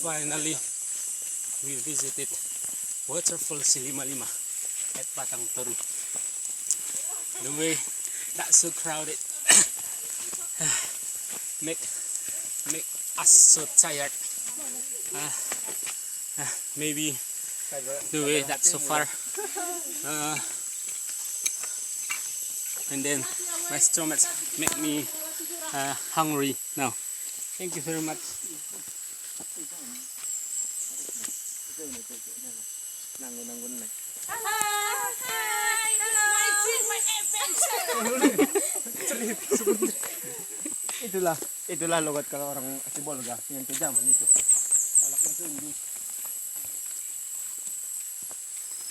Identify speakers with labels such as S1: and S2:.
S1: finally we visited Waterfall Lima at Batang Toru. The way that's so crowded make us so tired. Maybe the way that's so far, and then my stomach make me hungry now. Thank you very much.
S2: Itulah logat kalau orang Sibolga yang kejaman itu. Alak na